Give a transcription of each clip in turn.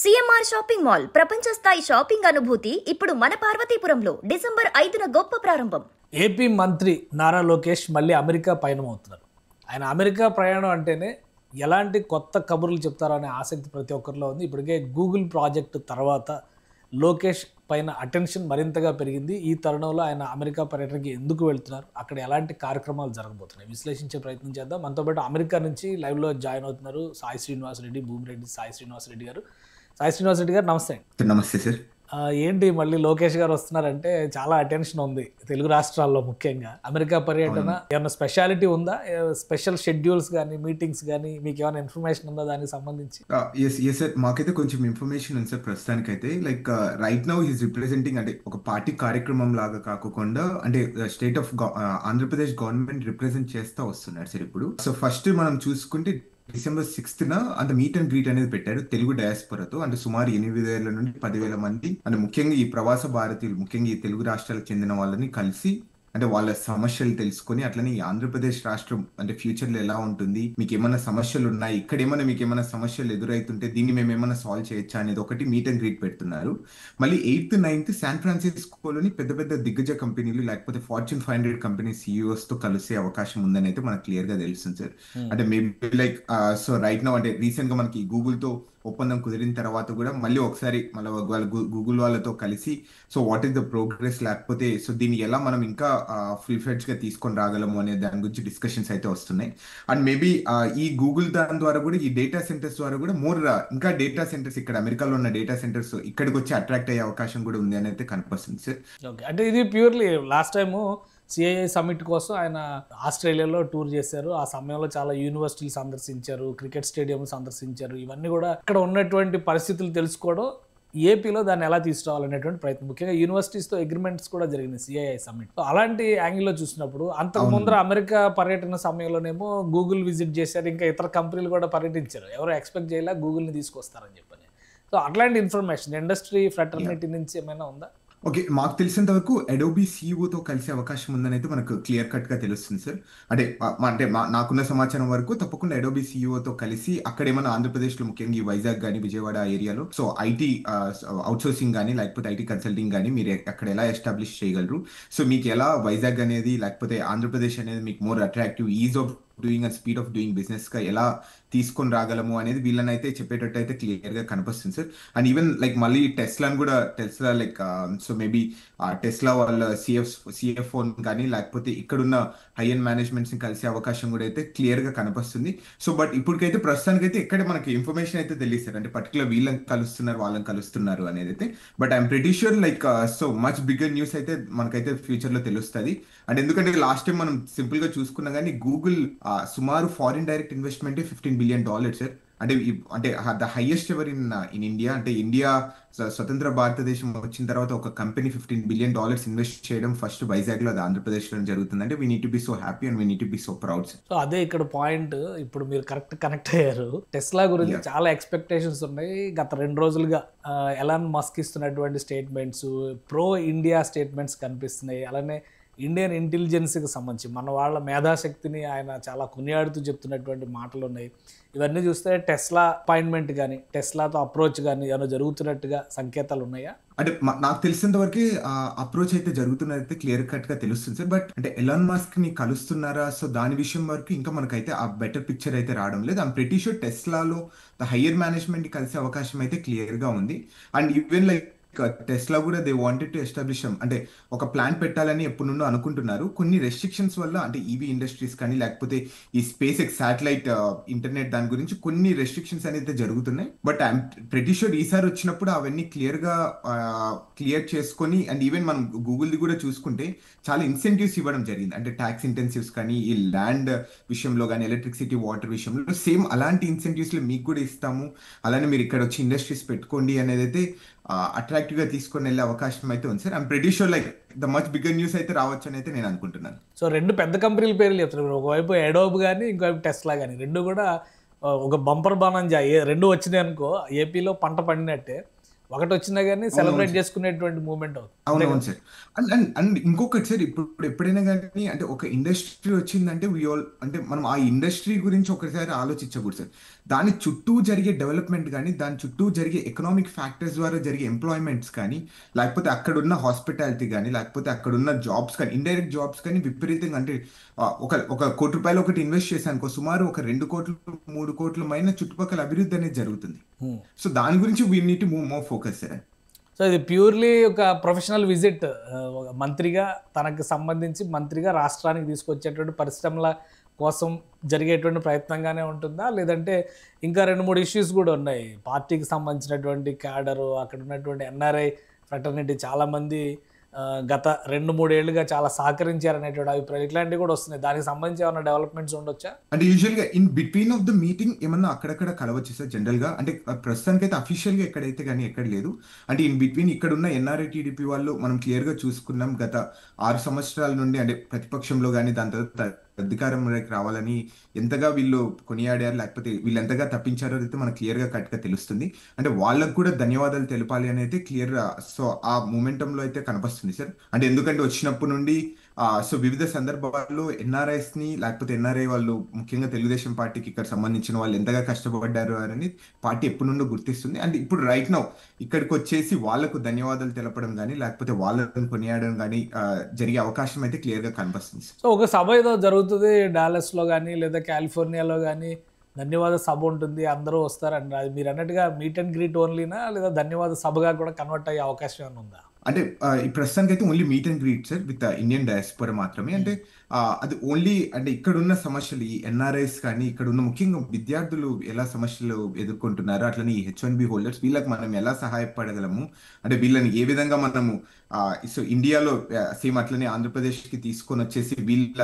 CMR shopping mall ప్రపంచ స్థాయి shopping అనుభూతి ఇప్పుడు మన పార్వతీపురంలో డిసెంబర్ 5న గొప్ప ప్రారంభం. ఏపీ మంత్రి నారా లోకేష్ మళ్ళీ అమెరికా పయనమవుతున్నారు. ఆయన అమెరికా ప్రయాణం అంటేనే ఎలాంటి కొత్త కబుర్లు చెప్తారో అనే ఆసక్తి ప్రతి ఒక్కరిలో ఉంది. ఇప్పటికే గూగుల్ ప్రాజెక్టు తర్వాత లోకేష్ పైన అటెన్షన్ మరింతగా పెరిగింది. ఈ తరుణంలో ఆయన అమెరికా పర్యటనకి ఎందుకు వెళ్తున్నారు, అక్కడ ఎలాంటి కార్యక్రమాలు జరగబోతున్నాయి విశ్లేషించే ప్రయత్నం చేద్దాం. మనతో పాటు అమెరికా నుంచి లైవ్లో జాయిన్ అవుతున్నారు సాయి శ్రీనివాసరెడ్డి, భూమిరెడ్డి సాయి శ్రీనివాసరెడ్డి గారు. సాయి శ్రీనివాసరెడ్డి గారు నమస్తే అండి. నమస్తే సార్. ఏంటి మళ్ళీ లోకేష్ గారు వస్తున్నారంటే చాలా అటెన్షన్ ఉంది తెలుగు రాష్ట్రాల్లో, ముఖ్యంగా అమెరికా పర్యటన ఏమైనా స్పెషాలిటీ ఉందా? స్పెషల్ షెడ్యూల్స్ కానీ మీటింగ్స్ కానీ మీకు ఏమైనా ఇన్ఫర్మేషన్ ఉందా దానికి సంబంధించి? ఎస్ సార్, మాకైతే కొంచెం ఇన్ఫర్మేషన్ ఉంది సార్. ప్రస్తుతానికైతే like right now he's representing, అంటే ఒక పార్టీ కార్యక్రమం లాగా కాకుండా అంటే state of Andhra Pradesh government represent చేస్తా వస్తున్నారు సార్ ఇప్పుడు. సో ఫస్ట్ మనం చూసుకుంటే December 6th అంటే మీట్ అండ్ గ్రీట్ అనేది పెట్టారు తెలుగు డయాస్పోరాతో. అంటే సుమారు 8,000 నుండి 10,000 మంది, అంటే ముఖ్యంగా ఈ ప్రవాస భారతీయులు, ముఖ్యంగా ఈ తెలుగు రాష్ట్రాలకు చెందిన వాళ్ళని కలిసి అంటే వాళ్ళ సమస్యలు తెలుసుకొని, అట్లనే ఈ ఆంధ్రప్రదేశ్ రాష్ట్రం అంటే ఫ్యూచర్ లో ఎలా ఉంటుంది, మీకు ఏమైనా సమస్యలు ఉన్నాయి, ఇక్కడ ఏమైనా మీకు ఏమైనా సమస్యలు ఎదురైతుంటే దీన్ని మేము ఏమైనా సాల్వ్ చేయొచ్చా అనేది ఒకటి మీట్ అండ్ గ్రీట్ పెడుతున్నారు. మళ్ళీ 8th, 9th శాన్ ఫ్రాన్సిస్కోలోని పెద్ద పెద్ద దిగ్గజ కంపెనీలు లేకపోతే Fortune 500 కంపెనీ CEOs తో కలిసే అవకాశం ఉందని అయితే మనకు క్లియర్ గా తెలుస్తుంది సార్. అంటే maybe like so right now అంటే రీసెంట్ గా మనకి గూగుల్ తో ఒప్పందం కుదిరిన తర్వాత కూడా మళ్ళీ ఒకసారి వాళ్ళ గూగుల్ వాళ్ళతో కలిసి so what is the progress, లేకపోతే సో దీన్ని ఎలా మనం ఇంకా ఫుల్ ఫ్లెడ్జ్ గా తీసుకొని రాగలము అనే దాని గురించి డిస్కషన్స్ అయితే వస్తున్నాయి. అండ్ మేబీ ఈ గూగుల్ దాని ద్వారా కూడా ఈ డేటా సెంటర్స్ ద్వారా కూడా ఇంకా డేటా సెంటర్స్, ఇక్కడ అమెరికాలో ఉన్న డేటా సెంటర్స్ ఇక్కడికి వచ్చి అట్రాక్ట్ అయ్యే అవకాశం కూడా ఉంది అని అయితే కనిపిస్తుంది సార్. ఓకే, అంటే ఇది purely last time CII summit కోసం ఆయన ఆస్ట్రేలియాలో టూర్ చేశారు. ఆ సమయంలో చాలా యూనివర్సిటీలు సందర్శించారు, క్రికెట్ స్టేడియం సందర్శించారు. ఇవన్నీ కూడా ఇక్కడ ఉన్నటువంటి పరిస్థితులు తెలుసుకోవడం, ఏపీలో దాన్ని ఎలా తీసుకురావాలనేటువంటి ప్రయత్నం, ముఖ్యంగా యూనివర్సిటీస్తో అగ్రిమెంట్స్ కూడా జరిగినాయి సిఐఐ సమిట్. అలాంటి యాంగిల్లో చూసినప్పుడు అంతకు ముందర అమెరికా పర్యటన సమయంలోనేమో గూగుల్ విజిట్ చేశారు, ఇంకా ఇతర కంపెనీలు కూడా పర్యటించారు. ఎవరు ఎక్స్పెక్ట్ చేయలే గూగుల్ని తీసుకొస్తారని చెప్పని. సో అట్లాంటి ఇన్ఫర్మేషన్ ఇండస్ట్రీ ఫ్రెటర్నిటీ నుంచి ఏమైనా ఉందా? ఓకే, మాకు తెలిసినంత వరకు అడోబీ సీఈఓతో కలిసే అవకాశం ఉందని అయితే మనకు క్లియర్ కట్ గా తెలుస్తుంది సార్. అంటే నాకున్న సమాచారం వరకు తప్పకుండా అడోబీ సీఈఓతో కలిసి అక్కడ ఏమైనా ఆంధ్రప్రదేశ్లో ముఖ్యంగా ఈ వైజాగ్ కానీ విజయవాడ ఏరియాలో సో ఐటీ అవుట్సోర్సింగ్ కానీ లేకపోతే ఐటీ కన్సల్టింగ్ కానీ మీరు అక్కడ ఎలా ఎస్టాబ్లిష్ చేయగలరు, సో మీకు ఎలా వైజాగ్ అనేది లేకపోతే ఆంధ్రప్రదేశ్ అనేది మీకు more attractive, is of doing and speed of doing business గా ఎలా తీసుకొని రాగలము అనేది వీళ్ళని అయితే చెప్పేటట్టు అయితే క్లియర్ గా కనిపిస్తుంది సార్. అండ్ ఈవెన్ లైక్ మళ్ళీ Tesla like so maybe Tesla వాళ్ళ సిఎఫ్ఓ కానీ లేకపోతే ఇక్కడున్న హై అండ్ మేనేజ్మెంట్స్ ని కలిసే అవకాశం కూడా అయితే క్లియర్ గా కనిపిస్తుంది. సో బట్ ఇప్పటికైతే ప్రస్తుతానికైతే ఇక్కడ మనకి ఇన్ఫర్మేషన్ అయితే తెలియదు సార్, అంటే పర్టికులర్ వీళ్ళని కలుస్తున్నారు వాళ్ళని కలుస్తున్నారు అనేది అయితే. But I'm pretty sure like so much bigger news అయితే మనకైతే ఫ్యూచర్ లో తెలుస్తుంది. అండ్ ఎందుకంటే లాస్ట్ టైం మనం సింపుల్ గా చూసుకున్నా కానీ గూగుల్ సుమారు foreign direct investment $15 billion sir. అంటే the highest ever in India. అంటే ఇండియా స్వతంత్ర భారతదేశం వచ్చిన తర్వాత ఒక కంపెనీ $15 billion ఇన్వెస్ట్ చేయడం ఫస్ట్ వైజాగ్ లో, అది ఆంధ్రప్రదేశ్ లో జరుగుతుంది. అంటే we need to be so happy and we need to be so proud sir. So అదే ఇక్కడ పాయింట్. ఇప్పుడు మీరు కరెక్ట్ కనెక్ట్ అయ్యారు. టెస్లా గురించి చాలా ఎక్స్పెక్టేషన్స్ ఉన్నాయి. గత 2 రోజులుగా ఎలాన్ మస్క్ ఇస్తున్నటువంటి స్టేట్మెంట్స్, ప్రో ఇండియా స్టేట్మెంట్స్ కనిపిస్తున్నాయి. అలానే ఇండియన్ ఇంటెలిజెన్స్కి సంబంధించి మన వాళ్ళ మేధాశక్తిని ఆయన చాలా కొనియాడుతూ చెప్తున్నటువంటి మాటలు ఉన్నాయి. ఇవన్నీ చూస్తే టెస్లా అపాయింట్మెంట్ కానీ టెస్లాతో అప్రోచ్ కానీ ఏమైనా జరుగుతున్నట్టుగా సంకేతాలు ఉన్నాయా? అంటే నాకు తెలిసినంత వరకు అప్రోచ్ అయితే జరుగుతున్నదైతే క్లియర్ కట్ గా తెలుస్తుంది సార్. బట్ అంటే ఎలాన్ మస్క్ ని కలుస్తున్నారా, సో దాని విషయం వరకు ఇంకా మనకైతే ఆ బెటర్ పిక్చర్ అయితే రావడం లేదు. ఐమ్ ప్రిటీ షూర్ టెస్లాలో ద హయ్యర్ మేనేజ్మెంట్ ని కలిసే అవకాశం అయితే క్లియర్ గా ఉంది. అండ్ ఈవెన్ లైక్ టెస్లా కూడా దే వాంటెడ్ టు ఎస్టాబ్లిష్ అంటే ఒక ప్లాన్ పెట్టాలని ఎప్పటి నుండో అనుకుంటున్నారు. కొన్ని రెస్ట్రిక్షన్స్ వల్ల, అంటే ఈవీ ఇండస్ట్రీస్ కానీ లేకపోతే ఈ స్పేస్ ఎక్స్ శాటిలైట్ ఇంటర్నెట్ దాని గురించి కొన్ని రెస్ట్రిక్షన్స్ అనేది జరుగుతున్నాయి. బట్ ఐఎమ్ ప్రిటీ షూర్ ఈసారి వచ్చినప్పుడు అవన్నీ క్లియర్ చేసుకొని, అండ్ ఈవెన్ మనం గూగుల్ది కూడా చూసుకుంటే చాలా ఇన్సెంటివ్స్ ఇవ్వడం జరిగింది. అంటే ట్యాక్స్ ఇంటెన్సివ్స్ కానీ ఈ ల్యాండ్ విషయంలో కానీ ఎలక్ట్రిసిటీ వాటర్ విషయంలో సేమ్ అలాంటి ఇన్సెంటివ్స్ మీకు కూడా ఇస్తాము, అలానే మీరు ఇక్కడ వచ్చి ఇండస్ట్రీస్ పెట్టుకోండి అనేది అయితే అట్రాక్టివ్ గా తీసుకొని వెళ్ళే అవకాశం అయితే ఉంది sir. I'm pretty sure like the much bigger news అయితే రావచ్చు అని అయితే నేను అనుకుంటున్నాను. సో 2 పెద్ద కంపెనీల పేర్లు చెప్తున్నారు. ఒకవైపు అడోబ్ కానీ ఇంకోవైపు టెస్లా కానీ, 2 కూడా ఒక బంపర్ బాణంజా. 2 వచ్చినాయి అనుకో ఏపీలో పంట పండినట్టే. ఒకటి వచ్చినా కానీ సెలబ్రేట్ చేసుకునేటువంటి మూమెంట్ అవుతుంది. అవునవును సార్. అండ్ అండ్ అండ్ ఇంకొకటి సార్, ఇప్పుడు ఎప్పుడైనా కానీ అంటే ఒక ఇండస్ట్రీ వచ్చిందంటే అంటే మనం ఆ ఇండస్ట్రీ గురించి ఒకసారి ఆలోచించకూడదు సార్. దాని చుట్టూ జరిగే డెవలప్మెంట్ కానీ, దాని చుట్టూ జరిగే ఎకనామిక్ ఫ్యాక్టర్స్ ద్వారా జరిగే ఎంప్లాయ్మెంట్స్ కానీ, లేకపోతే అక్కడున్న హాస్పిటాలిటీ కానీ, లేకపోతే అక్కడున్న జాబ్స్ కానీ, ఇండైరెక్ట్ జాబ్స్ కానీ విపరీతంగా అంటే ఒక కోటి రూపాయలు ఒకటి ఇన్వెస్ట్ చేశానుకో సుమారు ఒక 2 కోట్లు 3 కోట్ల మైన చుట్టుపక్కల అభివృద్ధి అనేది జరుగుతుంది. సో దాని గురించి we need to move more focus sir. So ఇది ప్యూర్లీ ఒక ప్రొఫెషనల్ విజిట్, మంత్రిగా తనకు సంబంధించి మంత్రిగా రాష్ట్రానికి తీసుకొచ్చేటువంటి పరిశ్రమల కోసం జరిగేటువంటి ప్రయత్నంగానే ఉంటుందా, లేదంటే ఇంకా 2-3 ఇష్యూస్ కూడా ఉన్నాయి? పార్టీకి సంబంధించినటువంటి క్యాడరు, అక్కడ ఉన్నటువంటి ఎన్ఆర్ఐ ఫ్రెటర్నిటీ చాలామంది గత 2-3 ఏళ్ళుగా చాలా సహకరించారనేటువంటి అభిప్రాయం ఇట్లాంటివి కూడా వస్తున్నాయి. దానికి సంబంధించి ఏమైనా డెవలప్మెంట్స్ ఉండొచ్చా? అంటే యూజువల్గా in between of the meeting ఏమన్నా అక్కడక్కడ కలవచ్చు సార్. జనరల్గా అంటే ప్రస్తుతానికి అయితే అఫీషియల్గా ఎక్కడైతే కానీ ఎక్కడ లేదు. అంటే ఇన్ బిట్వీన్ ఇక్కడ ఉన్న ఎన్ఆర్ఐ టీడీపీ వాళ్ళు మనం క్లియర్గా చూసుకున్నాం. గత 6 సంవత్సరాల నుండి అంటే ప్రతిపక్షంలో కానీ దాని తర్వాత అధికారంలోకి రావాలని ఎంతగా వీళ్ళు కొనియాడారు, లేకపోతే వీళ్ళు ఎంతగా తప్పించారో అయితే మనకు క్లియర్గా కరెక్ట్గా తెలుస్తుంది. అంటే వాళ్ళకు కూడా ధన్యవాదాలు తెలపాలి అని అయితే క్లియర్ సో ఆ మూమెంటంలో అయితే కనిపిస్తుంది సార్. అంటే ఎందుకంటే వచ్చినప్పటి నుండి సో వివిధ సందర్భాల్లో ఎన్ఆర్ఐస్ని లేకపోతే ఎన్ఆర్ఐ వాళ్ళు ముఖ్యంగా తెలుగుదేశం పార్టీకి ఇక్కడ సంబంధించిన వాళ్ళు ఎంతగా కష్టపడ్డారు అని పార్టీ ఎప్పటి నుండో గుర్తిస్తుంది. అండ్ ఇప్పుడు రైట్ నౌ ఇక్కడికి వచ్చేసి వాళ్ళకు ధన్యవాదాలు తెలపడం కానీ లేకపోతే వాళ్ళని కొనియాడడం కానీ జరిగే అవకాశం అయితే క్లియర్గా కనిపిస్తుంది. సో ఒక సభ ఏదో జరుగుతుంది డాలస్లో కానీ లేదా కాలిఫోర్నియాలో కానీ, ధన్యవాద సభ ఉంటుంది, అందరూ వస్తారండి. అది మీరు అన్నట్టుగా మీట్ అండ్ గ్రీట్ ఓన్లీనా, లేదా ధన్యవాద సభగా కూడా కన్వర్ట్ అయ్యే అవకాశం ఏమైనా ఉందా? అంటే ఈ ప్రస్తుతానికి అయితే only meet and greet sir with Indian diaspora మాత్రమే. అంటే అది ఓన్లీ అంటే ఇక్కడున్న సమస్యలు ఈ ఎన్ఆర్ఐస్ కానీ ఇక్కడున్న ముఖ్యంగా విద్యార్థులు ఎలా సమస్యలు ఎదుర్కొంటున్నారో, అట్లనే ఈ H1B హోల్డర్స్ వీళ్ళకి మనం ఎలా సహాయపడగలము, అంటే వీళ్ళని ఏ విధంగా మనము సో ఇండియాలో సేమ్ అట్లనే ఆంధ్రప్రదేశ్కి తీసుకొని వచ్చేసి వీళ్ళ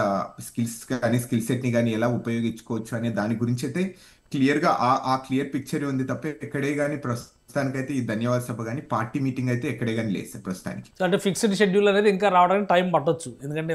స్కిల్స్ కానీ స్కిల్ సెట్ని కానీ ఎలా ఉపయోగించుకోవచ్చు అనే దాని గురించి అయితే క్లియర్గా ఆ క్లియర్ పిక్చర్ ఉంది తప్ప ఎక్కడే కానీ ప్రస్తుతానికైతే ఈ ధన్యవాద సభ కానీ పార్టీ మీటింగ్ అయితే ఎక్కడే కానీ లేదు సార్ ప్రస్తుతానికి. అంటే ఫిక్స్డ్ షెడ్యూల్ అనేది ఇంకా రావడానికి టైం పట్టొచ్చు, ఎందుకంటే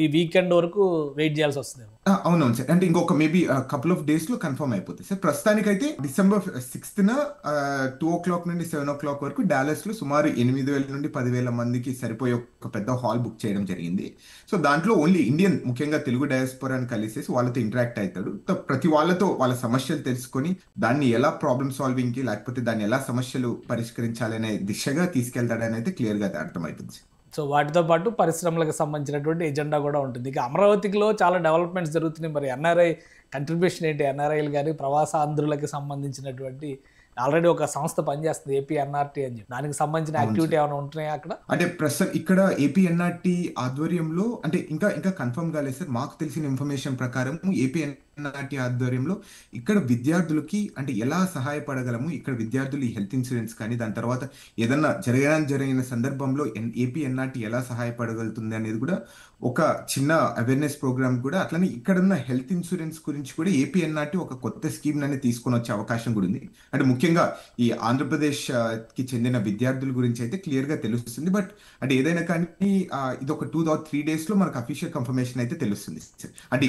ఈ వీకెండ్ వరకు వెయిట్ చేయాల్సి వస్తుంది. అవునవును సార్. అంటే ఇంకొక మేబీ కపుల్ ఆఫ్ డేస్ లో కన్ఫర్మ్ అయిపోతుంది సార్. ప్రస్తుతానికైతే December 6th 2 o'clock నుండి 7 o'clock వరకు డాలస్ లో సుమారు 8,000 నుండి 10,000 మందికి సరిపోయే ఒక పెద్ద హాల్ బుక్ చేయడం జరిగింది. సో దాంట్లో ఓన్లీ ఇండియన్ ముఖ్యంగా తెలుగు డయాస్పోరాని కలిసేసి వాళ్ళతో ఇంటరాక్ట్ అవుతాడు. ప్రతి వాళ్ళతో వాళ్ళ సమస్యలు తెలుసుకొని దాన్ని ఎలా ప్రాబ్లమ్ సాల్వింగ్ కి లేకపోతే దాన్ని ఎలా సమస్యలు పరిష్కరించాలనే దిశగా తీసుకెళ్తాడని అయితే క్లియర్ గా అర్థమవుతుంది. సో వాటితో పాటు పరిశ్రమలకు సంబంధించినటువంటి ఎజెండా కూడా ఉంటుంది. ఇక అమరావతిలో చాలా డెవలప్మెంట్స్ జరుగుతున్నాయి. మరి ఎన్ఆర్ఐ కంట్రిబ్యూషన్ ఏంటి? ఎన్ఆర్ఐలు కానీ ప్రవాస ఆంధ్రులకి సంబంధించినటువంటి ఆల్రెడీ ఒక సంస్థ పనిచేస్తుంది APNRT అని చెప్పి, దానికి సంబంధించిన యాక్టివిటీ ఏమైనా ఉంటున్నాయా అక్కడ? అంటే ప్రస్తుతం ఇక్కడ APNRT ఆధ్వర్యంలో అంటే ఇంకా కన్ఫర్మ్ కాలేదు సార్. మాకు తెలిసిన ఇన్ఫర్మేషన్ ప్రకారం APNRT ఆధ్వర్యంలో ఇక్కడ విద్యార్థులకి అంటే ఎలా సహాయపడగలము, ఇక్కడ విద్యార్థులు ఈ హెల్త్ ఇన్సూరెన్స్ కానీ దాని తర్వాత ఏదన్నా జరిగిన సందర్భంలో APNRT ఎలా సహాయపడగలుగుతుంది అనేది కూడా ఒక చిన్న అవేర్నెస్ ప్రోగ్రామ్ కూడా, అట్లనే ఇక్కడున్న హెల్త్ ఇన్సూరెన్స్ గురించి కూడా APNRT ఒక కొత్త స్కీమ్ అనేది తీసుకొని వచ్చే అవకాశం కూడా ఉంది. అంటే ముఖ్యంగా ఈ ఆంధ్రప్రదేశ్ కి చెందిన విద్యార్థుల గురించి అయితే క్లియర్ గా తెలుస్తుంది. బట్ అంటే ఏదైనా కానీ ఇది ఒక 2 or 3 days లో మనకు అఫీషియల్ కన్ఫర్మేషన్ అయితే తెలుస్తుంది. అంటే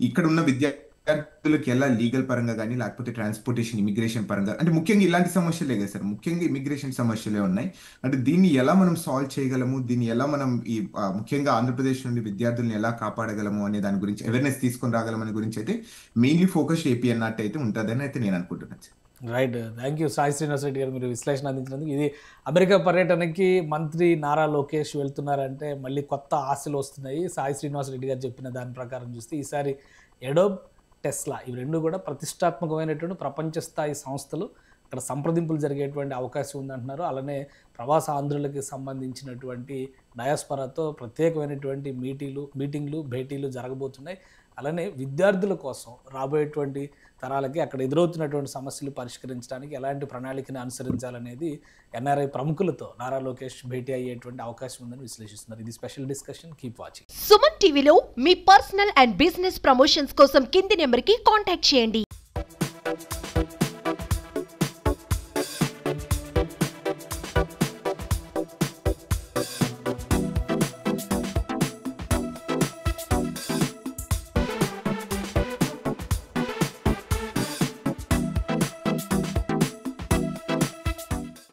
ఇక్కడ ఉన్న విద్యార్థులకు ఎలా లీగల్ పరంగా కానీ లేకపోతే ట్రాన్స్పోర్టేషన్ ఇమిగ్రేషన్ పరంగా అంటే ముఖ్యంగా ఇలాంటి సమస్యలే కదా సార్, ముఖ్యంగా ఇమిగ్రేషన్ సమస్యలే ఉన్నాయి. అంటే దీన్ని ఎలా మనం సాల్వ్ చేయగలము, దీన్ని ఎలా మనం ఈ ముఖ్యంగా ఆంధ్రప్రదేశ్ నుండి విద్యార్థులను ఎలా కాపాడగలము అనే దాని గురించి అవేర్నెస్ తీసుకొని రాగలమనే గురించి అయితే మెయిన్లీ ఫోకస్ APNRT అయితే ఉంటుందని అయితే నేను అనుకుంటున్నాను sir. Right, thank you Sai Srinivas Reddy గారు, మీరు విశ్లేషణ అందించినందుకు. ఇది అమెరికా పర్యటనకి మంత్రి నారా లోకేష్ వెళ్తున్నారంటే మళ్ళీ కొత్త ఆశలు వస్తున్నాయి. సాయి శ్రీనివాస్ రెడ్డి గారు చెప్పిన దాని ప్రకారం చూస్తే ఈసారి ఎడోబ్, టెస్లా ఇవి రెండు కూడా ప్రతిష్టాత్మకమైనటువంటి ప్రపంచ స్థాయి సంస్థలు, అక్కడ సంప్రదింపులు జరిగేటువంటి అవకాశం ఉందంటున్నారు. అలానే ప్రవాస ఆంధ్రులకి సంబంధించినటువంటి డయాస్పరాతో ప్రత్యేకమైనటువంటి మీటింగ్లు భేటీలు జరగబోతున్నాయి. అలానే విద్యార్థుల కోసం రాబోయేటువంటి తరాలకి అక్కడ ఎదురవుతున్నటువంటి సమస్యలు పరిష్కరించడానికి ఎలాంటి ప్రణాళికను అనుసరించాలనేది ఎన్ఆర్ఐ ప్రముఖులతో నారా లోకేష్ భేటీ అయ్యేటువంటి అవకాశం ఉందని విశ్లేషిస్తున్నారు. ఇది special discussion. Keep watching. Suman టీవీలో మీ పర్సనల్ అండ్ బిజినెస్ ప్రమోషన్స్ కోసం కింది నెంబర్కి కాంటాక్ట్ చేయండి.